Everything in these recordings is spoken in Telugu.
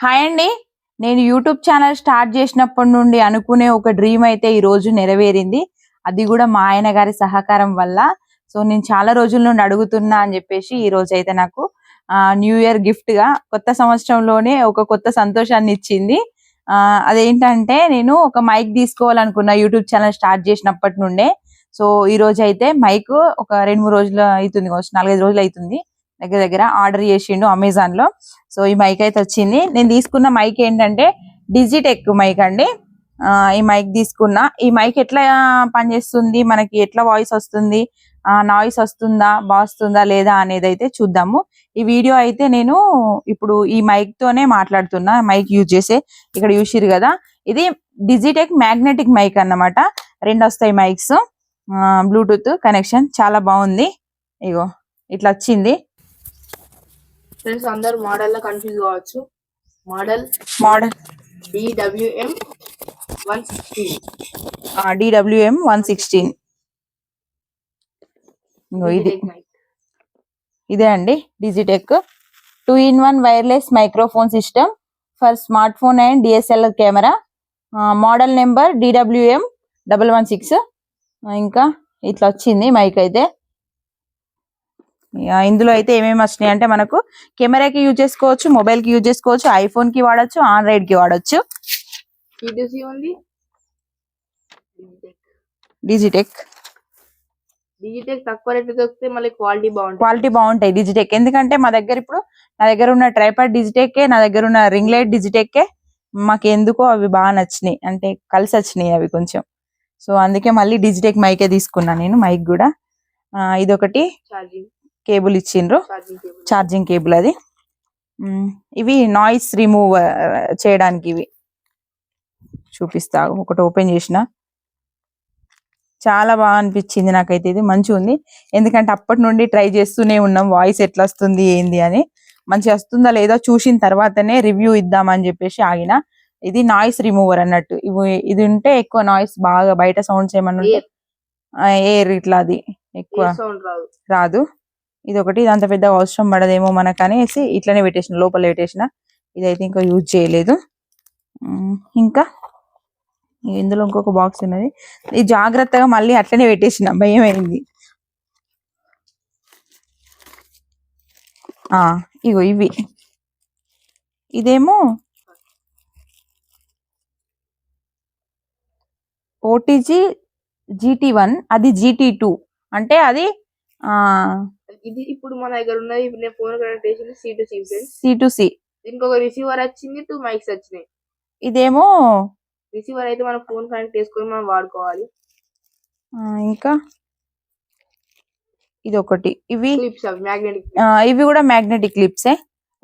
హాయ్ అండి. నేను యూట్యూబ్ ఛానల్ స్టార్ట్ చేసినప్పటి నుండి అనుకునే ఒక డ్రీమ్ అయితే ఈ రోజు నెరవేరింది. అది కూడా మా ఆయన గారి సహకారం వల్ల. సో నేను చాలా రోజుల నుండి అడుగుతున్నా అని చెప్పేసి ఈ రోజు అయితే నాకు న్యూ ఇయర్ గిఫ్ట్ గా కొత్త సంవత్సరంలోనే ఒక కొత్త సంతోషాన్ని ఇచ్చింది. అదేంటంటే నేను ఒక మైక్ తీసుకోవాలనుకున్నా యూట్యూబ్ ఛానల్ స్టార్ట్ చేసినప్పటి నుండే. సో ఈ రోజు అయితే మైక్ ఒక 2-3 రోజులు అవుతుంది, 4-5 రోజులు అవుతుంది దగ్గర దగ్గర ఆర్డర్ చేసిండు అమెజాన్ లో. సో ఈ మైక్ అయితే వచ్చింది. నేను తీసుకున్న మైక్ ఏంటంటే డిజిటెక్ మైక్ అండి. ఈ మైక్ తీసుకున్నా. ఈ మైక్ ఎట్లా పనిచేస్తుంది, మనకి ఎట్లా వాయిస్ వస్తుంది, నాయిస్ వస్తుందా, బాస్తుందా లేదా అనేది అయితే చూద్దాము. ఈ వీడియో అయితే నేను ఇప్పుడు ఈ మైక్ తోనే మాట్లాడుతున్నా. మైక్ యూజ్ చేసే ఇక్కడ చూసిరు కదా, ఇది డిజిటెక్ మ్యాగ్నెటిక్ మైక్ అన్నమాట. 2 వస్తాయి మైక్స్, బ్లూటూత్ కనెక్షన్. చాలా బాగుంది. ఇగో ఇట్లా వచ్చింది. ఫ్రెండ్స్ అందరూ మోడల్ లో కన్ఫ్యూజ్ కావచ్చు. Model DWM 116. ఇదే అండి Digitek 2-in-1 wireless microphone system for smart phone and DSLR camera. Model number DWM 116. ఇంకా ఇట్లా వచ్చింది మైక్ అయితే. ఇందులో అయితే ఏమేమి వచ్చినాయి అంటే మనకు కెమెరాకి యూజ్ చేసుకోవచ్చు, మొబైల్ కి యూజ్ చేసుకోవచ్చు, ఐఫోన్ కి వాడచ్చు, ఆండ్రాయిడ్ కి వాడచ్చు. డిజిటెక్ తక్కువ రేట్ దొరికితే మళ్ళీ క్వాలిటీ బాగుంటాయి డిజిటెక్. ఎందుకంటే మా దగ్గర ఇప్పుడు నా దగ్గర ఉన్న ట్రైపాడ్ డిజిటెక్, నా దగ్గర ఉన్న రింగ్ లైట్ డిజిటెక్. మాకు ఎందుకో అవి బాగా నచ్చినాయి, అంటే కలిసి వచ్చినాయి అవి కొంచెం. సో అందుకే మళ్ళీ డిజిటెక్ మైకే తీసుకున్నా నేను. మైక్ కూడా ఇదొకటి కేబుల్ ఇచ్చిండ్రు, ఛార్జింగ్ కేబుల్ అది. ఇవి నాయిస్ రిమూవ్ చేయడానికి. ఇవి చూపిస్తా, ఒకటి ఓపెన్ చేసిన. చాలా బాగా అనిపించింది నాకైతే. ఇది మంచిగా ఉంది, ఎందుకంటే అప్పటి నుండి ట్రై చేస్తూనే ఉన్నాం వాయిస్ ఎట్లా వస్తుంది ఏంది అని. మంచిగా వస్తుందా లేదో చూసిన తర్వాతనే రివ్యూ ఇద్దామని చెప్పేసి ఆగిన. ఇది నాయిస్ రిమూవర్ అన్నట్టు. ఇది ఉంటే ఎక్కువ నాయిస్, బాగా బయట సౌండ్స్ ఏమన్నా ఎయిర్ ఇట్లా అది ఎక్కువ రాదు. ఇది ఒకటి. ఇదంత పెద్ద అవసరం పడదేమో మనకు అనేసి ఇట్లనే పెట్టేసిన, లోపల పెట్టేసిన. ఇదైతే ఇంకా యూజ్ చేయలేదు. ఇంకా ఇందులో ఇంకొక బాక్స్ ఉన్నది, ఇది జాగ్రత్తగా మళ్ళీ అట్లనే పెట్టేసిన, భయం అయింది. ఇగో ఇవి. ఇదేమో OTG GT1, అది GT2. అంటే అది ఇది ఇప్పుడు మన దగ్గర ఉన్నది. నేను ఫోన్ కనెక్ట్ చేసింది C2C. ఇంకొక రిసీవర్ వచ్చింది, 2 మైక్స్ వచ్చినాయి. ఇదేమో రిసీవర్ అయితే మనం ఫోన్ కనెక్ట్ చేసుకొని మనం వాడుకోవాలి. ఇంకా ఇది ఒకటి. ఇవి మ్యాగ్నెటిక్, ఇవి కూడా మ్యాగ్నెటిక్ క్లిప్సే.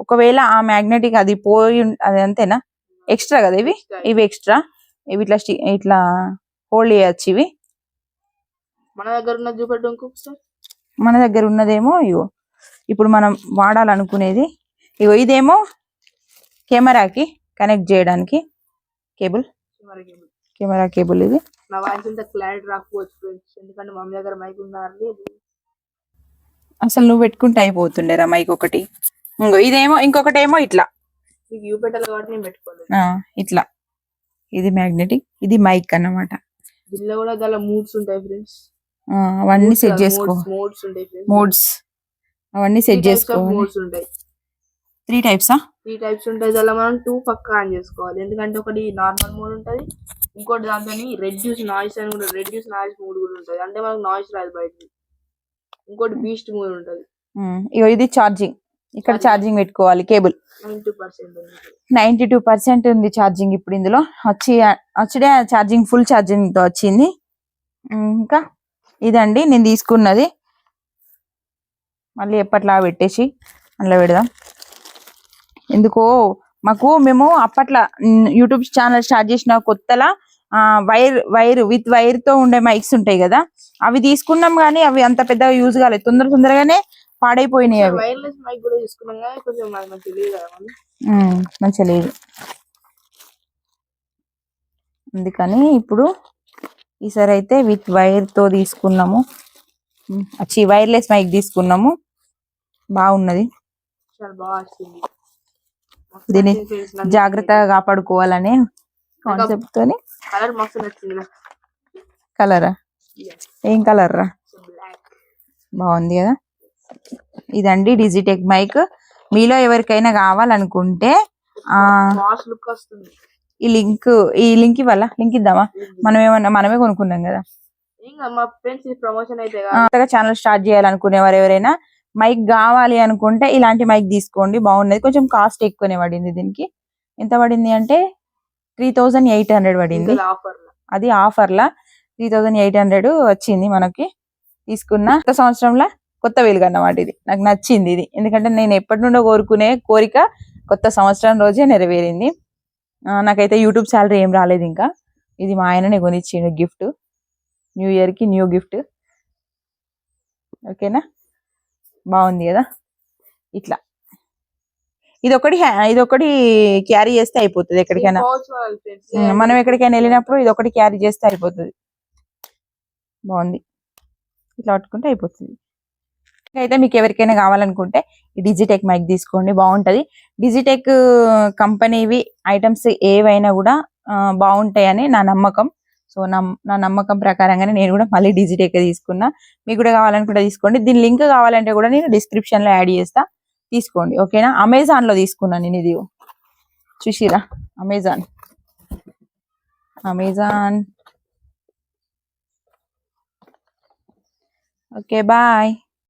ఒకవేళ ఆ మ్యాగ్నెటిక్ అది పోయి, అది అంతేనా, ఎక్స్ట్రా కదా ఇవి. ఇవి ఎక్స్ట్రా. ఇవి ఇట్లా ఇట్లా హోల్డ్ చేయొచ్చు. ఇవి మన దగ్గర ఉన్నది చూపెట్టు ఇంకొకసారి. మన దగ్గర ఉన్నదేమో ఇగో ఇప్పుడు మనం వాడాలనుకునేది. ఇగో ఇదేమో కెమెరాకి కనెక్ట్ చేయడానికి కేబుల్, కెమెరా కేబుల్. ఇది నా వాయిస్ అంతా క్లారిటీ రాకపోవచ్చు ఫ్రెండ్స్, ఎందుకంటే మమ్మీ దగ్గర మైక్ ఉండాలి. అసలు నువ్వు పెట్టుకుంటే అయిపోతుండేరా మైక్ ఒకటి. ఇదేమో ఇంకొకటి ఏమో ఇట్లా పెట్టాలి కాబట్టి నేను పెట్టుకోలేదు. ఇట్లా ఇది మ్యాగ్నెటిక్, ఇది మైక్ అన్నమాట. దీనిలో కూడా చాలా మూడ్స్ ఉంటాయి ఫ్రెండ్స్. అవన్నీ సెట్ చేసుకో. మోడ్స్ అవన్నీ సెట్ చేసుకో. మోడ్స్ ఉంటాయి 3 టైప్స్. 3 టైప్స్ ఉంటాయి. అలా మనం 2 పక్కా ఆన్ చేసుకోవాలి. ఎందుకంటే ఒకటి నార్మల్ మోడ్ ఉంటది, ఇంకోటి దాంట్లోని రెడ్యూస్ నాయిస్ అని కూడా, రెడ్యూస్ నాయిస్ మోడ్ కూడా ఉంటది. అంటే మనకు నాయిస్ రాదు బయట. ఇంకోటి బీస్ట్ మోడ్ ఉంటది. ఇది ఛార్జింగ్. ఇక్కడ ఛార్జింగ్ పెట్టుకోవాలి. కేబుల్ 92% ఉంది ఛార్జింగ్ ఇప్పుడు. ఇందులో వచ్చే ఛార్జింగ్ ఫుల్ ఛార్జింగ్ తో వచ్చింది. ఇంకా ఇదండి నేను తీసుకున్నది. మళ్ళీ ఎప్పట్లా పెట్టేసి అందులో పెడదాం. ఎందుకో మేము అప్పట్లో యూట్యూబ్ ఛానల్ స్టార్ట్ చేసిన కొత్తలా విత్ వైర్ తో ఉండే మైక్స్ ఉంటాయి కదా, అవి తీసుకున్నాం కానీ అవి అంత పెద్దగా యూజ్ కాలేదు. తొందరగానే పాడైపోయినాయి అవి. మంచిగా లేదు. అందుకని ఇప్పుడు ఈసారి అయితే విత్ వైర్ తో తీసుకున్నాము. వైర్లెస్ మైక్ తీసుకున్నాము. బాగున్నది. చాలా బాగా వచ్చింది. దీన్ని జాగ్రత్తగా కాపాడుకోవాలనే కాన్సెప్ట్ తోని. కలర్ మస్తు నచ్చింది నాకు. కలరా? ఏం కలర్ రా? బ్లాక్. బాగుంది కదా. ఇదండి డిజిటెక్ మైక్. మీలో ఎవరికైనా కావాలనుకుంటే మాస్ లుక్ వస్తుంది. ఈ లింక్ ఇవ్వాలా? లింక్ ఇద్దామా? మనమే కొనుక్కున్నాం కదా. ఇంకా మా ఫ్రెండ్స్ ప్రమోషన్ అయితే కొత్తగా ఛానల్ స్టార్ట్ చేయాలనుకునేవారు ఎవరైనా మైక్ కావాలి అనుకుంటే ఇలాంటి మైక్ తీసుకోండి, బాగున్నది. కొంచెం కాస్ట్ ఎక్కువనే పడింది. దీనికి ఎంత పడింది అంటే 3800 పడింది. అది ఆఫర్లా 3800 వచ్చింది మనకి. తీసుకున్న కొత్త సంవత్సరంలో కొత్త వెలుగు అన్నమాట. ఇది నాకు నచ్చింది. ఇది ఎందుకంటే నేను ఎప్పటి నుండో కోరుకునే కోరిక కొత్త సంవత్సరం రోజే నెరవేరింది. నాకైతే యూట్యూబ్ శాలరీ ఏం రాలేదు ఇంకా. ఇది మా ఆయననే కొనిచ్చిండు గిఫ్ట్, న్యూ ఇయర్ కి న్యూ గిఫ్ట్. ఓకేనా, బాగుంది కదా. ఇట్లా ఇదొకటి క్యారీ చేస్తే అయిపోతుంది ఎక్కడికైనా. మనం ఎక్కడికైనా వెళ్ళినప్పుడు ఇదొకటి క్యారీ చేస్తే అయిపోతుంది. బాగుంది, ఇట్లా పట్టుకుంటే అయిపోతుంది. అయితే మీకు ఎవరికైనా కావాలనుకుంటే ఈ డిజిటెక్ మైక్ తీసుకోండి, బాగుంటది. డిజిటెక్ కంపెనీవి ఐటమ్స్ ఏవైనా కూడా బాగుంటాయని నా నమ్మకం. సో నా నమ్మకం ప్రకారంగానే నేను కూడా మళ్ళీ డిజిటెక్ తీసుకున్నా. మీకు కూడా కావాలనుకుంటే తీసుకోండి. దీని లింక్ కావాలంటే కూడా నేను డిస్క్రిప్షన్ లో యాడ్ చేస్తా, తీసుకోండి. ఓకేనా. అమెజాన్ లో తీసుకున్నాను నేను. ఇది చూసిరా, అమెజాన్. Okay, bye.